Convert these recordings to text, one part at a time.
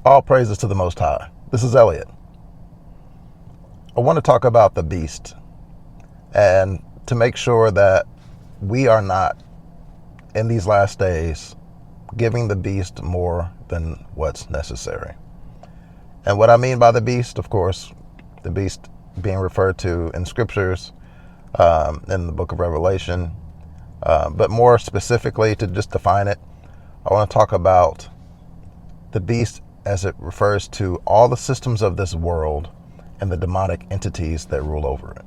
All praises to the Most High. This is Elliot. I want to talk about the beast and to make sure that we are not, in these last days, giving the beast more than what's necessary. And what I mean by the beast, of course, the beast being referred to in scriptures, in the book of Revelation, but more specifically, to just define it, I want to talk about the beast as it refers to all the systems of this world and the demonic entities that rule over it.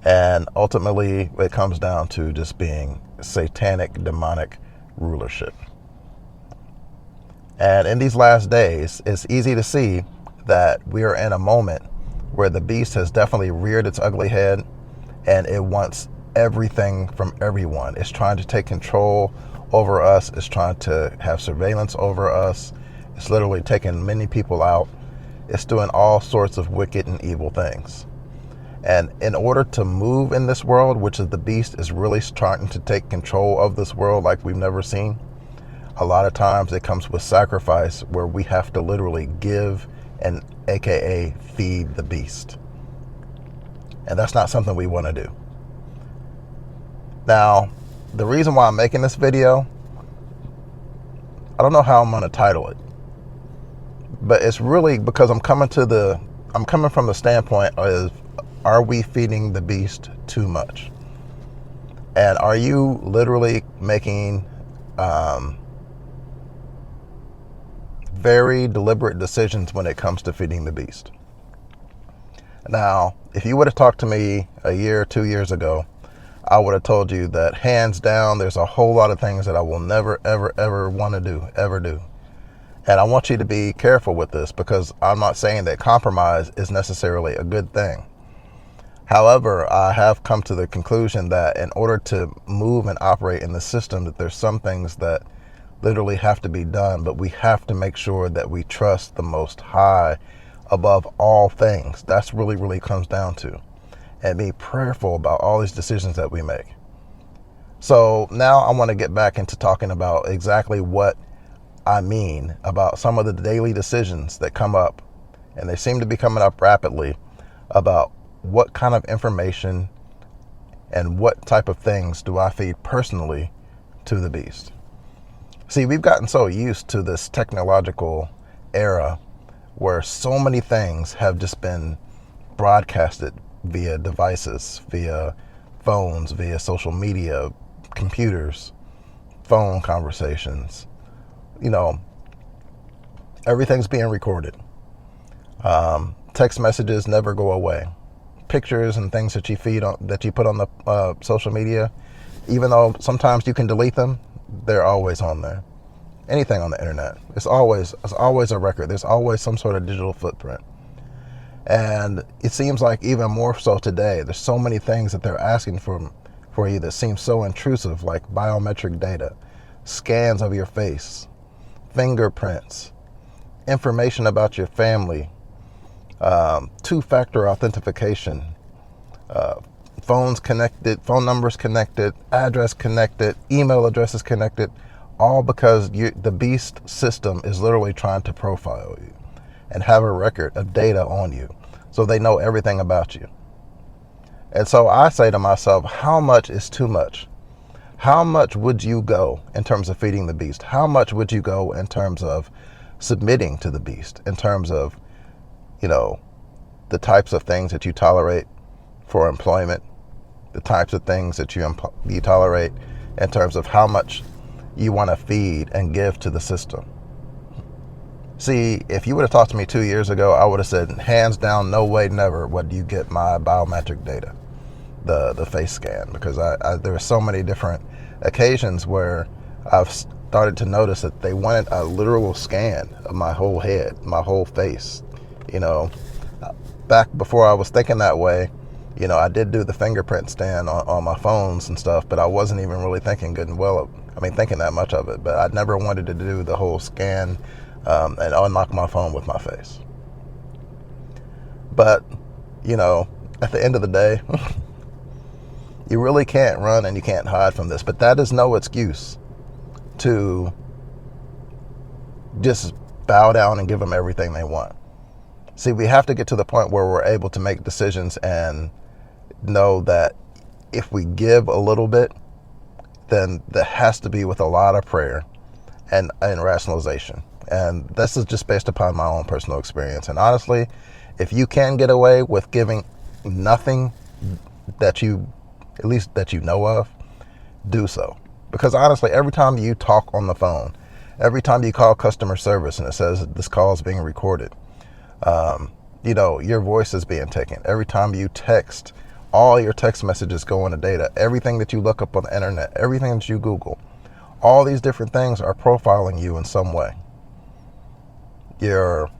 And ultimately, it comes down to just being satanic, demonic rulership. And in these last days, it's easy to see that we are in a moment where the beast has definitely reared its ugly head, and it wants everything from everyone. It's trying to take control over us. It's trying to have surveillance over us. It's literally taking many people out. It's doing all sorts of wicked and evil things. And in order to move in this world, which is the beast is really starting to take control of this world like we've never seen, a lot of times it comes with sacrifice where we have to literally give and AKA feed the beast. And that's not something we want to do. Now, the reason why I'm making this video, I don't know how I'm going to title it, but it's really because I'm coming from the standpoint of, are we feeding the beast too much? And are you literally making very deliberate decisions when it comes to feeding the beast? Now, if you would have talked to me a year, 2 years ago, I would have told you that hands down, there's a whole lot of things that I will never, ever, ever want to do, ever do. And I want you to be careful with this, because I'm not saying that compromise is necessarily a good thing. However, I have come to the conclusion that in order to move and operate in the system, that there's some things that literally have to be done, but we have to make sure that we trust the Most High above all things. That's really comes down to. And be prayerful about all these decisions that we make. So now I want to get back into talking about exactly what I mean about some of the daily decisions that come up, and they seem to be coming up rapidly, about what kind of information and what type of things do I feed personally to the beast. See, we've gotten so used to this technological era where so many things have just been broadcasted via devices, via phones, via social media, computers, phone conversations. You know, everything's being recorded. Text messages never go away. Pictures and things that you that you put on the social media, even though sometimes you can delete them, they're always on there. Anything on the internet, it's always a record. There's always some sort of digital footprint. And it seems like even more so today, there's so many things that they're asking for you that seem so intrusive, like biometric data, scans of your face, fingerprints, information about your family, two-factor authentication, phones connected, phone numbers connected, address connected, email addresses connected, all because the beast system is literally trying to profile you and have a record of data on you, so they know everything about you. And so I say to myself, how much is too much? How much would you go in terms of feeding the beast? How much would you go in terms of submitting to the beast, in terms of, you know, the types of things that you tolerate for employment, the types of things that you tolerate in terms of how much you want to feed and give to the system? See, if you would have talked to me 2 years ago, I would have said, hands down, no way, never would you get my biometric data, the face scan, because there are so many different occasions where I've started to notice that they wanted a literal scan of my whole head, my whole face. You know, back before I was thinking that way, you know, I did do the fingerprint scan on my phones and stuff, but I wasn't even really thinking thinking that much of it. But I never wanted to do the whole scan and unlock my phone with my face. But, you know, at the end of the day, you really can't run and you can't hide from this. But that is no excuse to just bow down and give them everything they want. See, we have to get to the point where we're able to make decisions and know that if we give a little bit, then that has to be with a lot of prayer and rationalization. And this is just based upon my own personal experience. And honestly, if you can get away with giving nothing that you, at least that you know of, do so. Because honestly, every time you talk on the phone, every time you call customer service and it says this call is being recorded, your voice is being taken. Every time you text, all your text messages go into data. Everything that you look up on the internet, everything that you Google, all these different things are profiling you in some way. Your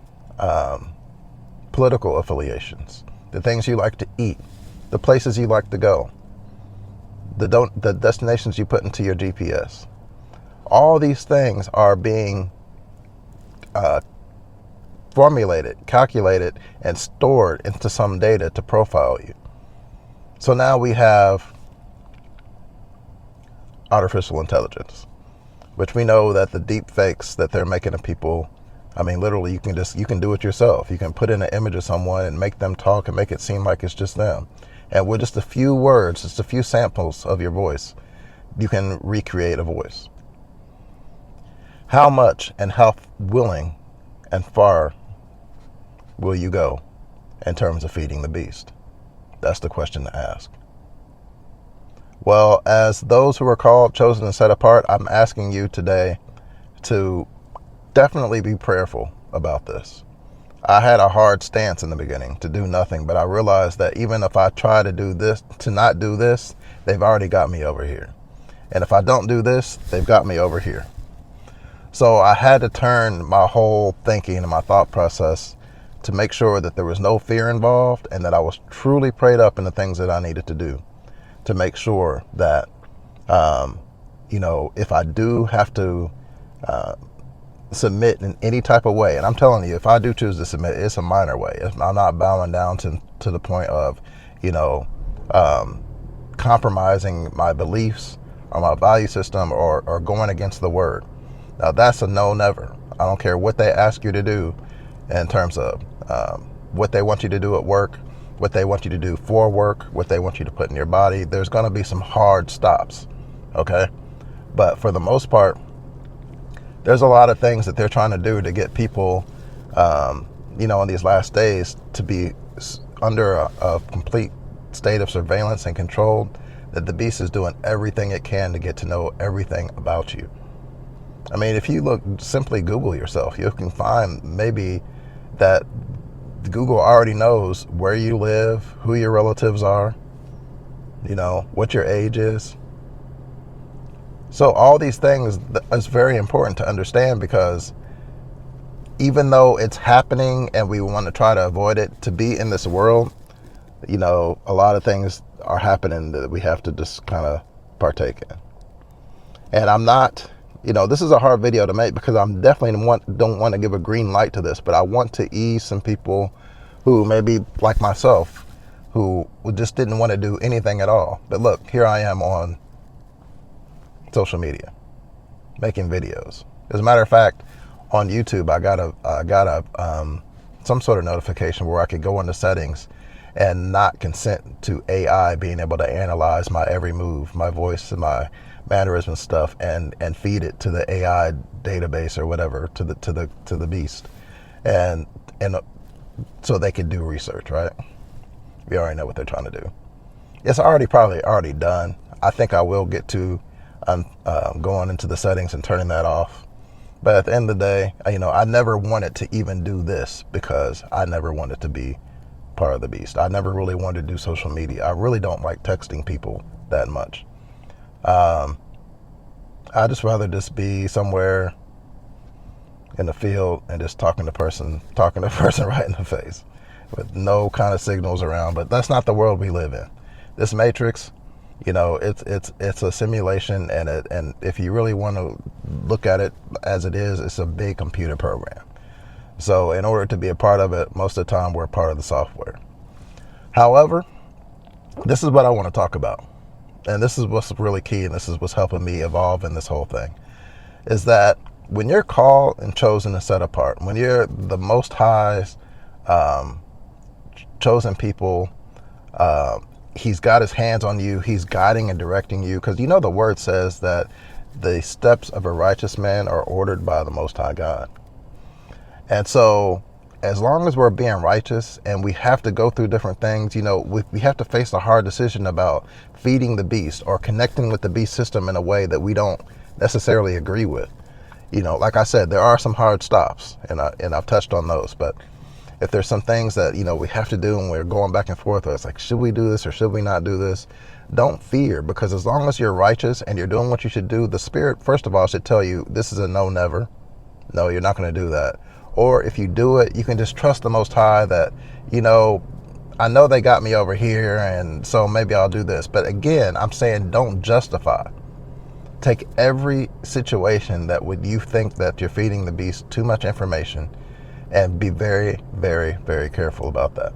political affiliations, the things you like to eat, the places you like to go, the destinations you put into your GPS. All these things are being formulated, calculated, and stored into some data to profile you. So now we have artificial intelligence, which we know that the deep fakes that they're making of people, I mean, literally, you can do it yourself. You can put in an image of someone and make them talk and make it seem like it's just them. And with just a few words, just a few samples of your voice, you can recreate a voice. How much and how willing and far will you go in terms of feeding the beast? That's the question to ask. Well, as those who are called, chosen, and set apart, I'm asking you today to definitely be prayerful about this. I had a hard stance in the beginning to do nothing, but I realized that even if I try to do this, to not do this, they've already got me over here. And if I don't do this, they've got me over here. So I had to turn my whole thinking and my thought process to make sure that there was no fear involved and that I was truly prayed up in the things that I needed to do to make sure that, if I do have to submit in any type of way, and I'm telling you, if I do choose to submit, it's a minor way. I'm not bowing down to the point of, compromising my beliefs or my value system or going against the word. Now that's a no, never. I don't care what they ask you to do in terms of what they want you to do at work, what they want you to do for work, what they want you to put in your body. There's going to be some hard stops, okay? But for the most part, there's a lot of things that they're trying to do to get people, in these last days to be under a complete state of surveillance and control, that the beast is doing everything it can to get to know everything about you. I mean, if you simply Google yourself, you can find maybe that Google already knows where you live, who your relatives are, what your age is. So all these things is very important to understand, because even though it's happening and we want to try to avoid it, to be in this world, a lot of things are happening that we have to just kind of partake in. And I'm not, this is a hard video to make because I'm definitely don't want to give a green light to this, but I want to ease some people who maybe like myself, who just didn't want to do anything at all. But look, here I am on social media, making videos. As a matter of fact, on YouTube, I got some sort of notification where I could go into settings and not consent to AI being able to analyze my every move, my voice and my mannerism stuff, and feed it to the AI database or whatever, to the beast, and so they can do research, right? We already know what they're trying to do. It's probably already done. I think I will get to going into the settings and turning that off. But at the end of the day, I never wanted to even do this because I never wanted to be part of the beast. I never really wanted to do social media. I really don't like texting people that much. I'd just rather just be somewhere in the field and just talking to the person right in the face with no kind of signals around. But that's not the world we live in. This matrix, it's a simulation, and if you really want to look at it as it is, it's a big computer program. So in order to be a part of it, most of the time we're part of the software. However, this is what I want to talk about. And this is what's really key, and this is what's helping me evolve in this whole thing, is that when you're called and chosen and set apart, when you're the Most High's chosen people, he's got his hands on you. He's guiding and directing you, because the word says that the steps of a righteous man are ordered by the Most High God. And so as long as we're being righteous, and we have to go through different things, we have to face a hard decision about feeding the beast or connecting with the beast system in a way that we don't necessarily agree with. Like I said, there are some hard stops, and I've touched on those. But if there's some things that, we have to do and we're going back and forth, it's like, should we do this or should we not do this? Don't fear, because as long as you're righteous and you're doing what you should do, the Spirit, first of all, should tell you this is a no, never. No, you're not going to do that. Or if you do it, you can just trust the Most High that, I know they got me over here, and so maybe I'll do this. But again, I'm saying don't justify. Take every situation that would you think that you're feeding the beast too much information, and be very, very, very careful about that.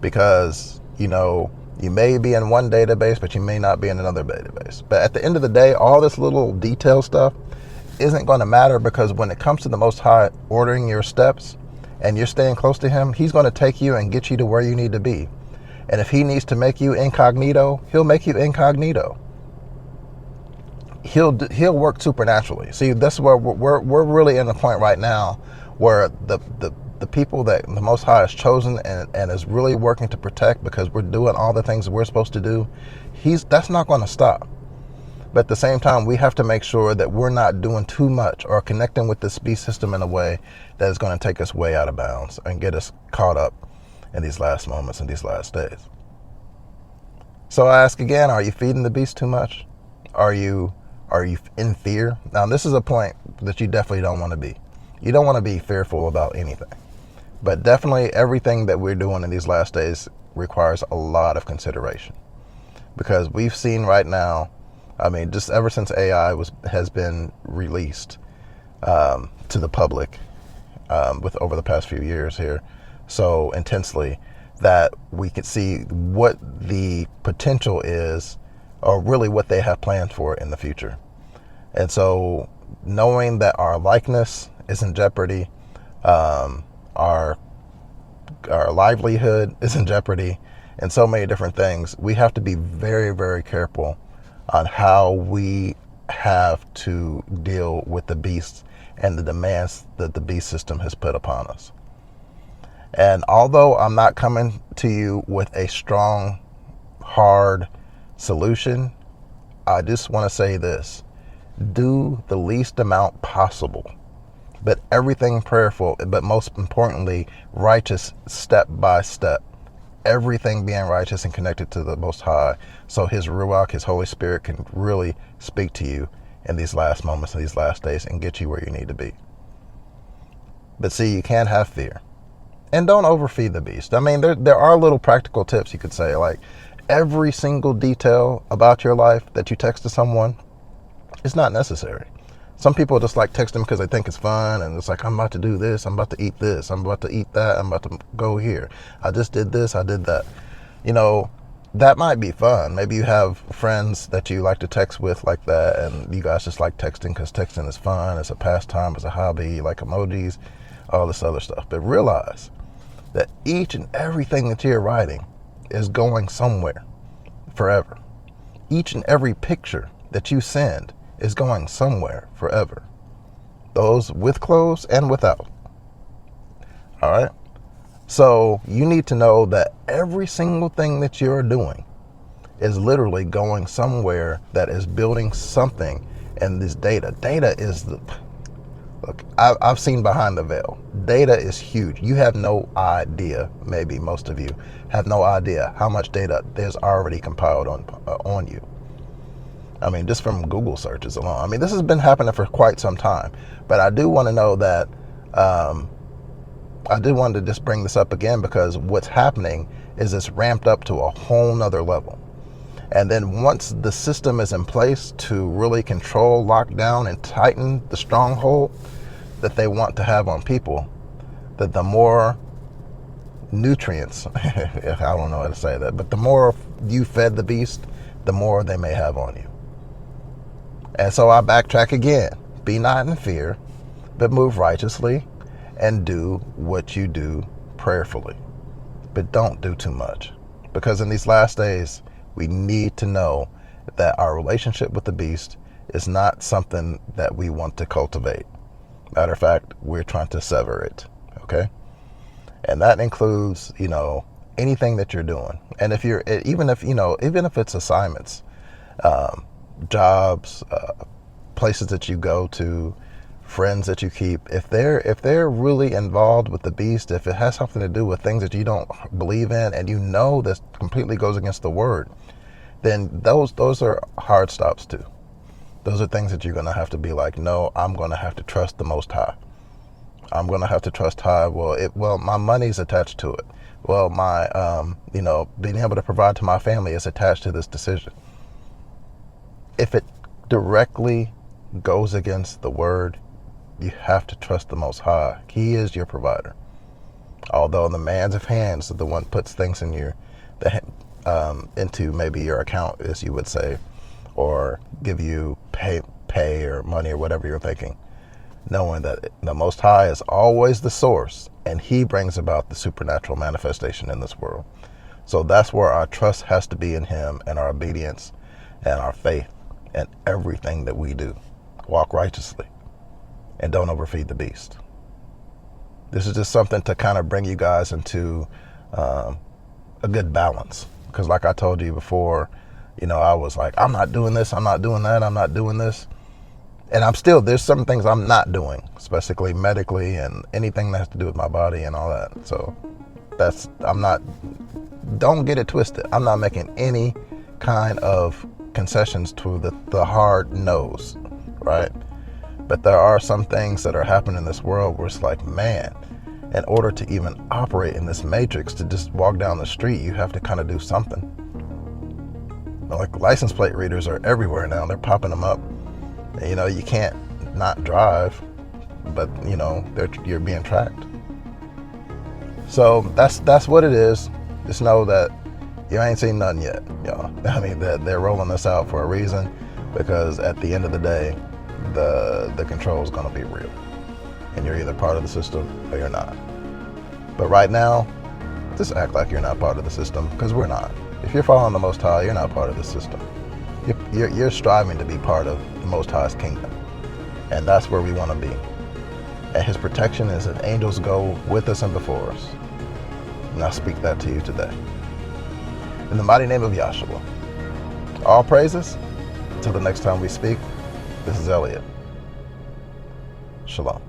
Because, you may be in one database, but you may not be in another database. But at the end of the day, all this little detail stuff isn't going to matter, because when it comes to the Most High ordering your steps and you're staying close to him, he's going to take you and get you to where you need to be. And if he needs to make you incognito, he'll make you incognito. He'll work supernaturally. See, that's where we're really in the point right now where the people that the Most High has chosen and is really working to protect, because we're doing all the things that we're supposed to do, that's not going to stop. But at the same time, we have to make sure that we're not doing too much or connecting with this beast system in a way that is going to take us way out of bounds and get us caught up in these last moments and these last days. So I ask again, are you feeding the beast too much? Are you in fear? Now, this is a point that you definitely don't want to be. You don't want to be fearful about anything. But definitely everything that we're doing in these last days requires a lot of consideration. Because we've seen right now, just ever since AI has been released to the public with over the past few years here so intensely, that we could see what the potential is, or really what they have planned for in the future. And so knowing that our likeness is in jeopardy, our livelihood is in jeopardy, and so many different things, we have to be very, very careful on how we have to deal with the beast and the demands that the beast system has put upon us. And although I'm not coming to you with a strong, hard solution, I just want to say this: do the least amount possible, but everything prayerful, but most importantly, righteous step by step. Everything being righteous and connected to the Most High, so his Ruach, his Holy Spirit, can really speak to you in these last moments, in these last days, and get you where you need to be. But see, you can't have fear. And don't overfeed the beast. There are little practical tips you could say, like every single detail about your life that you text to someone is not necessary. Some people just like text them because they think it's fun, and it's like, I'm about to do this, I'm about to eat this, I'm about to eat that, I'm about to go here, I just did this, I did that. That might be fun. Maybe you have friends that you like to text with like that, and you guys just like texting because texting is fun, it's a pastime, it's a hobby, you like emojis, all this other stuff. But realize that each and everything that you're writing is going somewhere forever. Each and every picture that you send is going somewhere forever. Those with clothes and without. All right? So you need to know that every single thing that you're doing is literally going somewhere that is building something. And this data is look, I've seen behind the veil. Data is huge. You have no idea, maybe most of you have no idea how much data there's already compiled on you. Just from Google searches alone. This has been happening for quite some time. But I do want to know that, I did want to just bring this up again, because what's happening is it's ramped up to a whole nother level. And then once the system is in place to really control, lock down, and tighten the stronghold that they want to have on people, that the more nutrients, I don't know how to say that, but the more you fed the beast, the more they may have on you. And so I backtrack again. Be not in fear. but move righteously, and do what you do prayerfully. But don't do too much, because in these last days, we need to know that our relationship with the beast is not something that we want to cultivate. Matter of fact, we're trying to sever it, okay? And that includes, anything that you're doing. And if you're, even if it's assignments, jobs, places that you go to, friends that you keep, if they're really involved with the beast, if it has something to do with things that you don't believe in, and this completely goes against the word, then those are hard stops too. Those are things that you're going to have to be like, no, I'm going to have to trust the Most High. I'm going to have to trust High. Well, my money's attached to it. Well, my, being able to provide to my family is attached to this decision. If it directly goes against the word, you have to trust the Most High. He is your provider. Although the man's of hands is the one puts things in into maybe your account, as you would say, or give you pay or money or whatever you're thinking, knowing that the Most High is always the source, and He brings about the supernatural manifestation in this world. So that's where our trust has to be in Him, and our obedience and our faith and everything that we do. Walk righteously and don't overfeed the beast. This is just something to kind of bring you guys into a good balance. Because like I told you before, I was like, I'm not doing this, I'm not doing that, I'm not doing this. And there's some things I'm not doing, especially medically and anything that has to do with my body and all that. So don't get it twisted. I'm not making any kind of concessions to the hard no's, right? But there are some things that are happening in this world where it's like, man, in order to even operate in this matrix, to just walk down the street, you have to kind of do something. Like license plate readers are everywhere now. They're popping them up. You can't not drive, but you're being tracked. So that's what it is. Just know that you ain't seen nothing yet, y'all. I mean, they're rolling this out for a reason, because at the end of the day, the control is going to be real, and you're either part of the system or you're not. But right now, just act like you're not part of the system, because we're not. If you're following the Most High, you're not part of the system. You're striving to be part of the Most High's kingdom, and that's where we want to be. And His protection is that angels go with us and before us. And I speak that to you today. In the mighty name of Yahshua. All praises. Until the next time we speak, this is Elliot. Shalom.